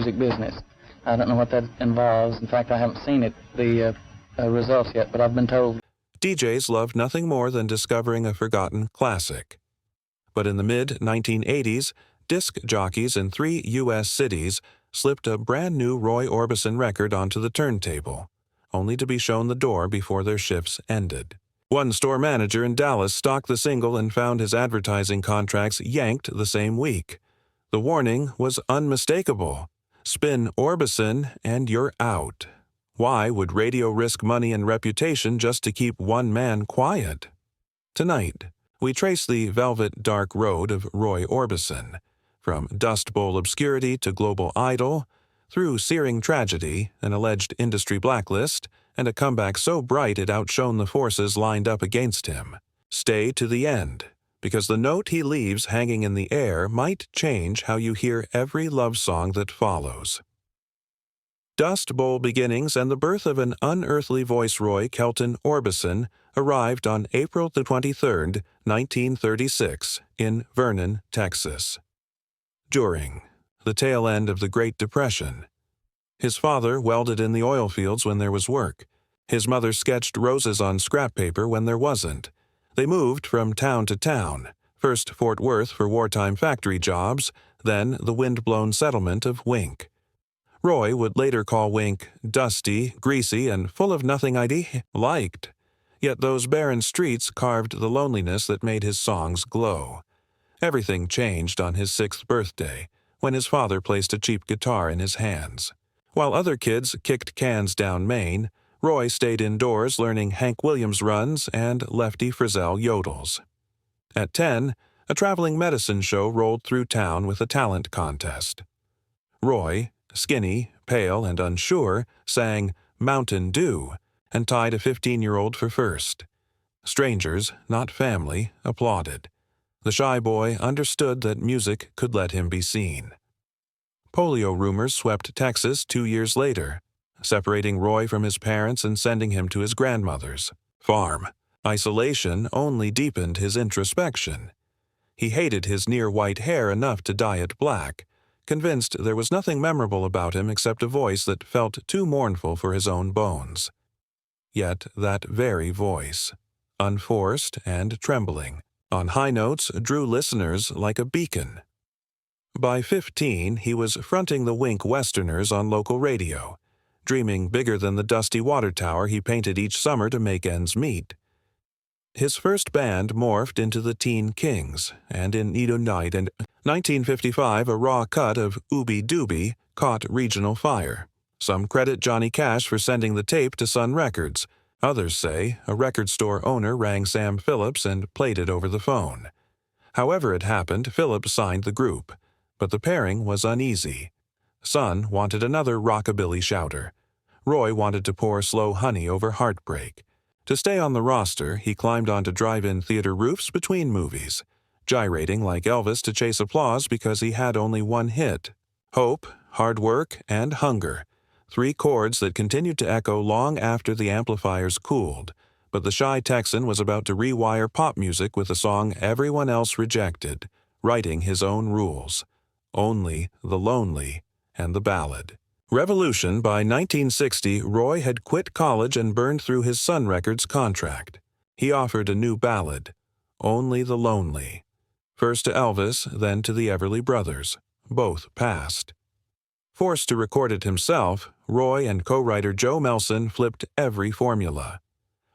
music business. I don't know what that involves. In fact, I haven't seen the results yet, but I've been told. DJs loved nothing more than discovering a forgotten classic. But in the mid-1980s, disc jockeys in 3 U.S. cities slipped a brand-new Roy Orbison record onto the turntable, only to be shown the door before their shifts ended. One store manager in Dallas stocked the single and found his advertising contracts yanked the same week. The warning was unmistakable. Spin Orbison and you're out. Why would radio risk money and reputation just to keep one man quiet? Tonight, we trace the velvet dark road of Roy Orbison, from Dust Bowl obscurity to global idol, through searing tragedy, an alleged industry blacklist, and a comeback so bright it outshone the forces lined up against him. Stay to the end, because the note he leaves hanging in the air might change how you hear every love song that follows. Dust Bowl beginnings and the birth of an unearthly voiceroy, Kelton Orbison, arrived on April the 23rd, 1936, in Vernon, Texas. During the tail end of the Great Depression. His father welded in the oil fields when there was work. His mother sketched roses on scrap paper when there wasn't. They moved from town to town, first Fort Worth for wartime factory jobs, then the wind-blown settlement of Wink. Roy would later call Wink dusty, greasy, and full of nothing I'd liked. Yet those barren streets carved the loneliness that made his songs glow. Everything changed on his 6th birthday, when his father placed a cheap guitar in his hands. While other kids kicked cans down Main, Roy stayed indoors learning Hank Williams runs and Lefty Frizzell yodels. At 10, a traveling medicine show rolled through town with a talent contest. Roy, skinny, pale, and unsure, sang Mountain Dew and tied a 15-year-old for first. Strangers, not family, applauded. The shy boy understood that music could let him be seen. Polio rumors swept Texas 2 years later, separating Roy from his parents and sending him to his grandmother's farm. Isolation only deepened his introspection. He hated his near-white hair enough to dye it black, convinced there was nothing memorable about him except a voice that felt too mournful for his own bones. Yet that very voice, unforced and trembling, on high notes drew listeners like a beacon. By 15, he was fronting the Wink Westerners on local radio, dreaming bigger than the dusty water tower he painted each summer to make ends meet. His first band morphed into the Teen Kings, and in Edo Night and 1955 a raw cut of Ooby Dooby caught regional fire. Some credit Johnny Cash for sending the tape to Sun Records. Others say a record store owner rang Sam Phillips and played it over the phone. However it happened, Phillips signed the group, but the pairing was uneasy. Sun wanted another rockabilly shouter. Roy wanted to pour slow honey over heartbreak. To stay on the roster, he climbed onto drive-in theater roofs between movies, gyrating like Elvis to chase applause because he had only one hit. Hope, hard work, and hunger. 3 chords that continued to echo long after the amplifiers cooled, but the shy Texan was about to rewire pop music with a song everyone else rejected, writing his own rules. Only the lonely and the ballad. Revolution. By 1960, Roy had quit college and burned through his Sun Records contract. He offered a new ballad, Only the Lonely. First to Elvis, then to the Everly Brothers. Both passed. Forced to record it himself, Roy and co-writer Joe Melson flipped every formula.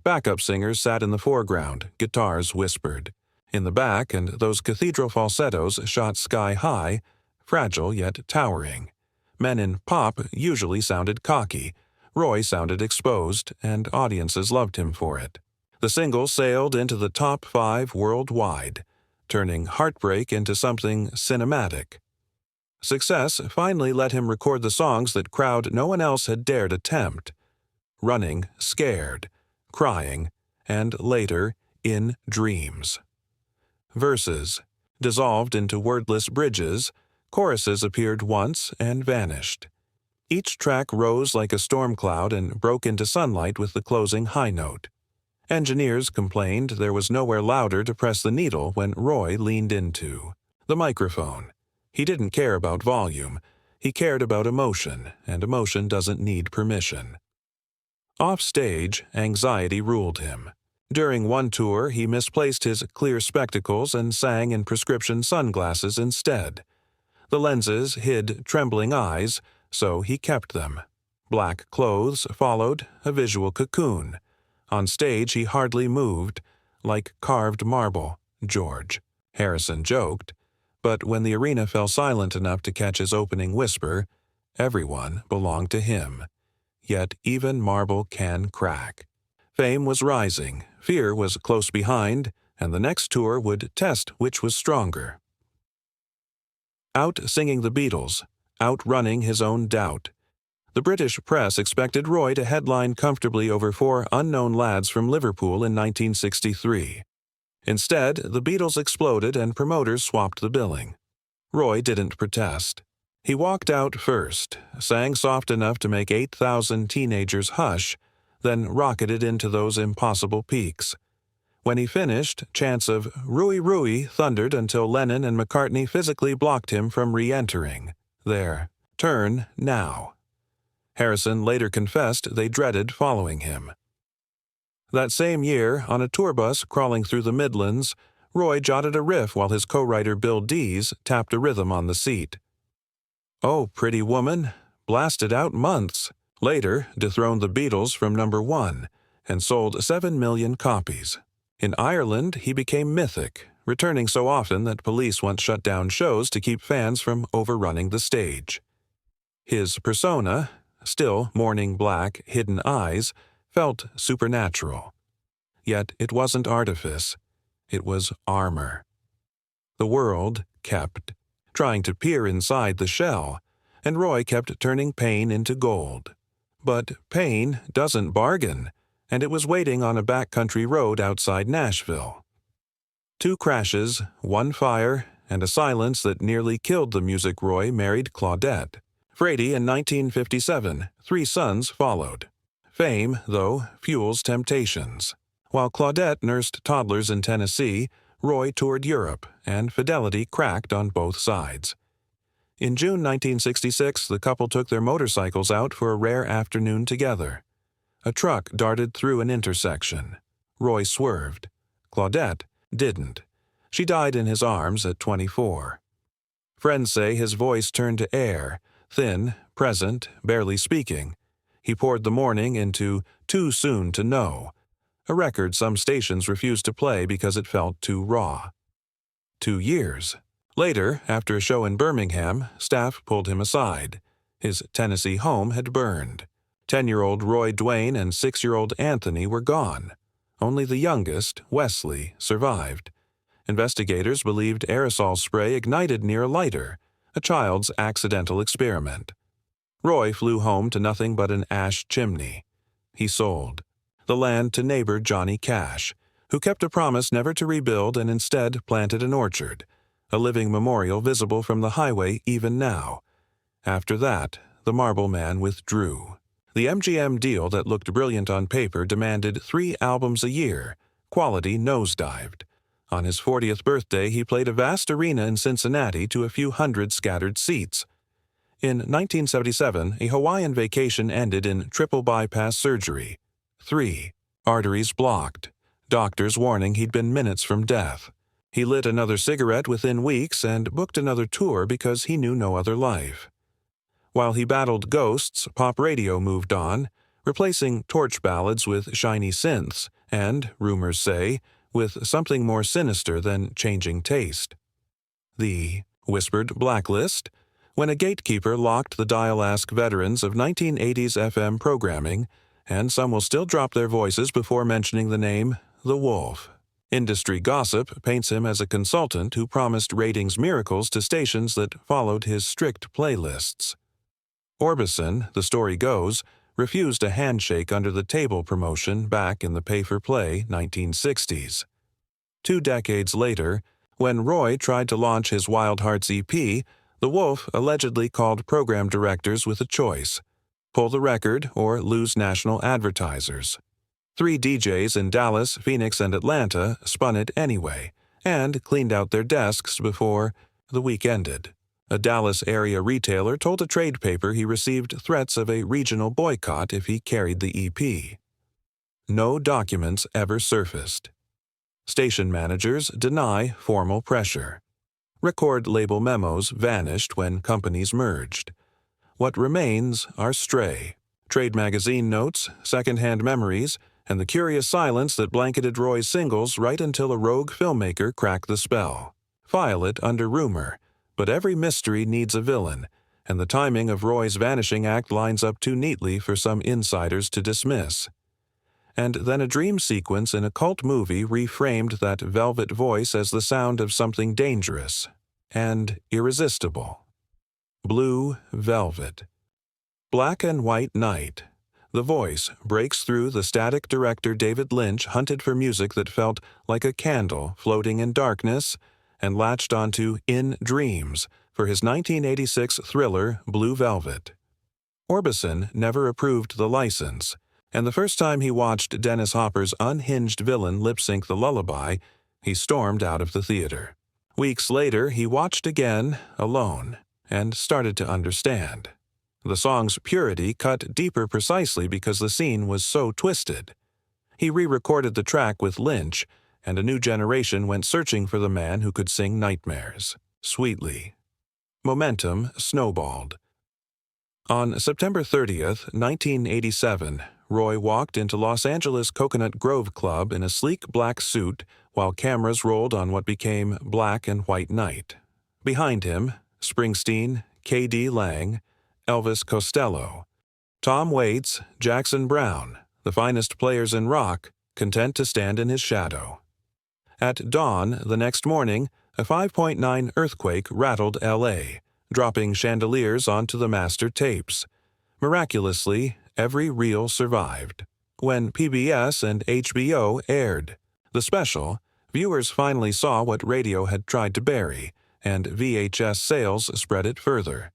Backup singers sat in the foreground, guitars whispered. In the back, and those cathedral falsettos shot sky high, fragile yet towering. Men in pop usually sounded cocky. Roy sounded exposed, and audiences loved him for it. The single sailed into the top 5 worldwide, turning heartbreak into something cinematic. Success finally let him record the songs that crowd no one else had dared attempt. Running, Scared, Crying, and later, In Dreams. Verses dissolved into wordless bridges, choruses appeared once and vanished. Each track rose like a storm cloud and broke into sunlight with the closing high note. Engineers complained there was nowhere louder to press the needle when Roy leaned into the microphone. He didn't care about volume. He cared about emotion, and emotion doesn't need permission. Off-stage, anxiety ruled him. During one tour, he misplaced his clear spectacles and sang in prescription sunglasses instead. The lenses hid trembling eyes, so he kept them. Black clothes followed, a visual cocoon. On stage, he hardly moved, like carved marble, George. Harrison joked, but when the arena fell silent enough to catch his opening whisper, everyone belonged to him. Yet even marble can crack. Fame was rising, fear was close behind, and the next tour would test which was stronger. Out singing the Beatles, outrunning his own doubt. The British press expected Roy to headline comfortably over four unknown lads from Liverpool in 1963. Instead, the Beatles exploded and promoters swapped the billing. Roy didn't protest. He walked out first, sang soft enough to make 8,000 teenagers hush, then rocketed into those impossible peaks. When he finished, chants of "Rooey Rooey" thundered until Lennon and McCartney physically blocked him from re-entering. There. Turn now. Harrison later confessed they dreaded following him. That same year, on a tour bus crawling through the Midlands, Roy jotted a riff while his co-writer Bill Dees tapped a rhythm on the seat. "Oh, Pretty Woman" blasted out months. Later, dethroned the Beatles from number 1 and sold 7 million copies. In Ireland, he became mythic, returning so often that police once shut down shows to keep fans from overrunning the stage. His persona, still mourning black, hidden eyes, felt supernatural. Yet it wasn't artifice. It was armor. The world kept trying to peer inside the shell, and Roy kept turning pain into gold. But pain doesn't bargain, and it was waiting on a backcountry road outside Nashville. 2 crashes, 1 fire, and a silence that nearly killed the music Roy married Claudette. Frady in 1957, 3 sons followed. Fame, though, fuels temptations. While Claudette nursed toddlers in Tennessee, Roy toured Europe, and fidelity cracked on both sides. In June 1966, the couple took their motorcycles out for a rare afternoon together. A truck darted through an intersection. Roy swerved. Claudette didn't. She died in his arms at 24. Friends say his voice turned to air, thin, present, barely speaking. He poured the morning into "Too Soon to Know," a record some stations refused to play because it felt too raw. 2 years. Later, after a show in Birmingham, staff pulled him aside. His Tennessee home had burned. 10-year-old Roy Duane and 6-year-old Anthony were gone. Only the youngest, Wesley, survived. Investigators believed aerosol spray ignited near a lighter, a child's accidental experiment. Roy flew home to nothing but an ash chimney. He sold the land to neighbor Johnny Cash, who kept a promise never to rebuild and instead planted an orchard, a living memorial visible from the highway even now. After that, the Marble Man withdrew. The MGM deal that looked brilliant on paper demanded 3 albums a year. Quality nosedived. On his 40th birthday, he played a vast arena in Cincinnati to a few hundred scattered seats. In 1977, a Hawaiian vacation ended in triple bypass surgery. 3. Arteries blocked. Doctors warning he'd been minutes from death. He lit another cigarette within weeks and booked another tour because he knew no other life. While he battled ghosts, pop radio moved on, replacing torch ballads with shiny synths and, rumors say, with something more sinister than changing taste. The whispered blacklist, when a gatekeeper locked the dial-ask veterans of 1980s FM programming, and some will still drop their voices before mentioning the name The Wolf. Industry gossip paints him as a consultant who promised ratings miracles to stations that followed his strict playlists. Orbison, the story goes, refused a handshake under the table promotion back in the pay-for-play 1960s. 2 decades later, when Roy tried to launch his Wild Hearts EP, The Wolf allegedly called program directors with a choice: pull the record or lose national advertisers. 3 DJs in Dallas, Phoenix, and Atlanta spun it anyway, and cleaned out their desks before the week ended. A Dallas-area retailer told a trade paper he received threats of a regional boycott if he carried the EP. No documents ever surfaced. Station managers deny formal pressure. Record label memos vanished when companies merged. What remains are stray trade magazine notes, second-hand memories, and the curious silence that blanketed Roy's singles right until a rogue filmmaker cracked the spell. File it under rumor, but every mystery needs a villain, and the timing of Roy's vanishing act lines up too neatly for some insiders to dismiss. And then a dream sequence in a cult movie reframed that velvet voice as the sound of something dangerous and irresistible. Blue velvet. Black and white night. The voice breaks through the static director David Lynch hunted for music that felt like a candle floating in darkness and latched onto In Dreams for his 1986 thriller Blue Velvet. Orbison never approved the license, and the first time he watched Dennis Hopper's unhinged villain lip-sync the lullaby, he stormed out of the theater. Weeks later, he watched again, alone, and started to understand. The song's purity cut deeper precisely because the scene was so twisted. He re-recorded the track with Lynch, and a new generation went searching for the man who could sing nightmares, sweetly. Momentum snowballed. On September 30th, 1987, Roy walked into Los Angeles' Coconut Grove Club in a sleek black suit while cameras rolled on what became Black and White Night. Behind him, Springsteen, K.D. Lang, Elvis Costello, Tom Waits, Jackson Browne, the finest players in rock, content to stand in his shadow. At dawn the next morning, a 5.9 earthquake rattled L.A., dropping chandeliers onto the master tapes. Miraculously, every reel survived. When PBS and HBO aired the special, viewers finally saw what radio had tried to bury, and VHS sales spread it further.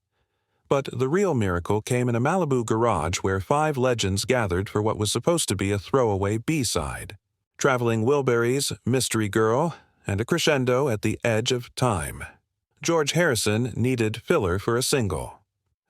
But the real miracle came in a Malibu garage where 5 legends gathered for what was supposed to be a throwaway B-side. Traveling Wilburys, Mystery Girl, and a crescendo at the edge of time. George Harrison needed filler for a single.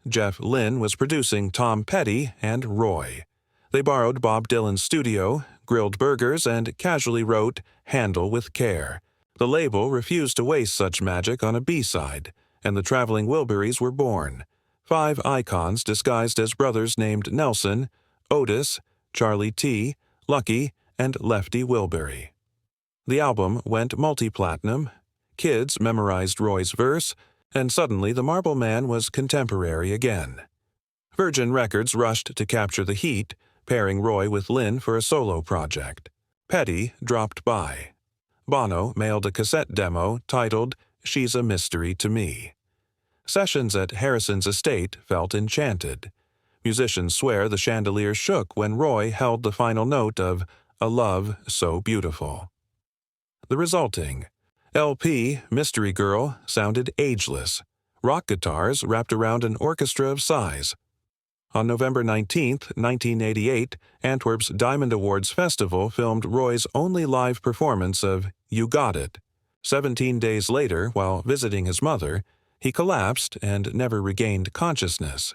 Jeff Lynne was producing Tom Petty and Roy. They borrowed Bob Dylan's studio, grilled burgers, and casually wrote "Handle with Care." The label refused to waste such magic on a B-side, and the Traveling Wilburys were born. 5 icons disguised as brothers named Nelson, Otis, Charlie T., Lucky, and Lefty Wilbury. The album went multi-platinum. Kids memorized Roy's verse, and suddenly the Marble Man was contemporary again. Virgin Records rushed to capture the heat, pairing Roy with Lynne for a solo project. Petty dropped by. Bono mailed a cassette demo titled "She's a Mystery to Me." Sessions at Harrison's estate felt enchanted. Musicians swear the chandelier shook when Roy held the final note of "A Love So Beautiful." The resulting LP, Mystery Girl, sounded ageless. Rock guitars wrapped around an orchestra of sighs. On November 19, 1988, Antwerp's Diamond Awards Festival filmed Roy's only live performance of "You Got It." 17 days later, while visiting his mother, he collapsed and never regained consciousness.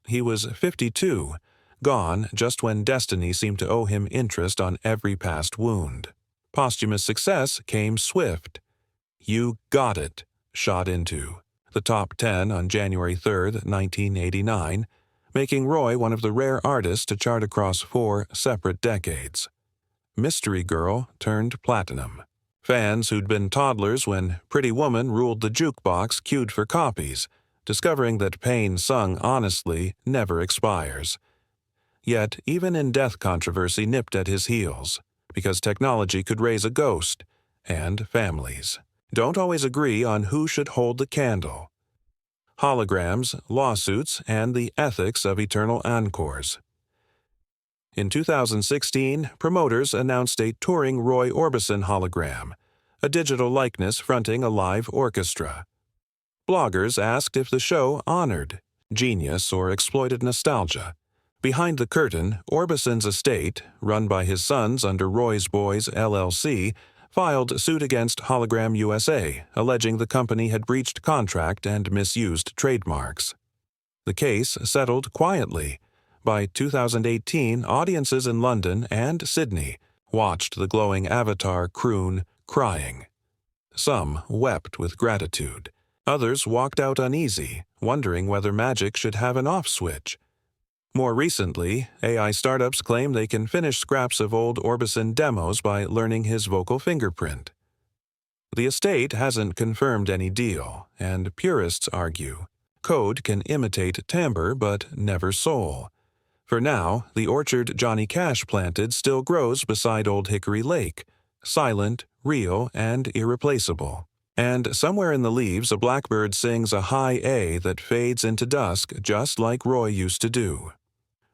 He was 52, gone just when destiny seemed to owe him interest on every past wound. Posthumous success came swift. "You Got It" shot into the top 10 on January 3, 1989, making Roy one of the rare artists to chart across 4 separate decades. Mystery Girl turned platinum. Fans who'd been toddlers when Pretty Woman ruled the jukebox queued for copies, discovering that pain sung honestly never expires. Yet even in-death controversy nipped at his heels, because technology could raise a ghost, and families don't always agree on who should hold the candle. Holograms, lawsuits, and the ethics of eternal encores. In 2016, promoters announced a touring Roy Orbison hologram, a digital likeness fronting a live orchestra. Bloggers asked if the show honored genius or exploited nostalgia. Behind the curtain, Orbison's estate, run by his sons under Roy's Boys LLC, filed suit against Hologram USA, alleging the company had breached contract and misused trademarks. The case settled quietly. By 2018, audiences in London and Sydney watched the glowing avatar croon, crying. Some wept with gratitude. Others walked out uneasy, wondering whether magic should have an off switch. More recently, AI startups claim they can finish scraps of old Orbison demos by learning his vocal fingerprint. The estate hasn't confirmed any deal, and purists argue code can imitate timbre but never soul. For now, the orchard Johnny Cash planted still grows beside Old Hickory Lake, silent, real, and irreplaceable. And somewhere in the leaves a blackbird sings a high A that fades into dusk just like Roy used to do.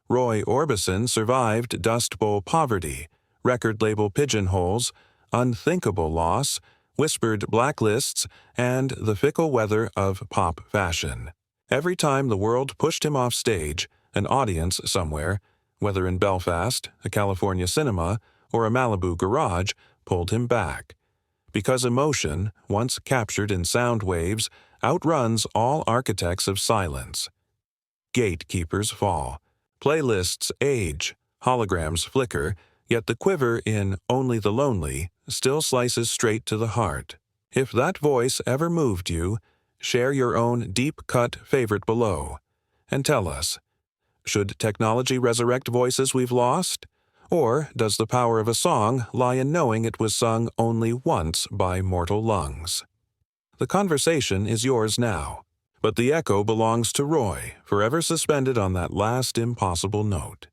Roy Orbison survived Dust Bowl poverty, record label pigeonholes, unthinkable loss, whispered blacklists, and the fickle weather of pop fashion. Every time the world pushed him off stage, an audience somewhere, whether in Belfast, a California cinema, or a Malibu garage, pulled him back. Because emotion, once captured in sound waves, outruns all architects of silence. Gatekeepers fall. Playlists age, holograms flicker, yet the quiver in Only the Lonely still slices straight to the heart. If that voice ever moved you, share your own deep-cut favorite below. And tell us, should technology resurrect voices we've lost? Or does the power of a song lie in knowing it was sung only once by mortal lungs? The conversation is yours now. But the echo belongs to Roy, forever suspended on that last impossible note.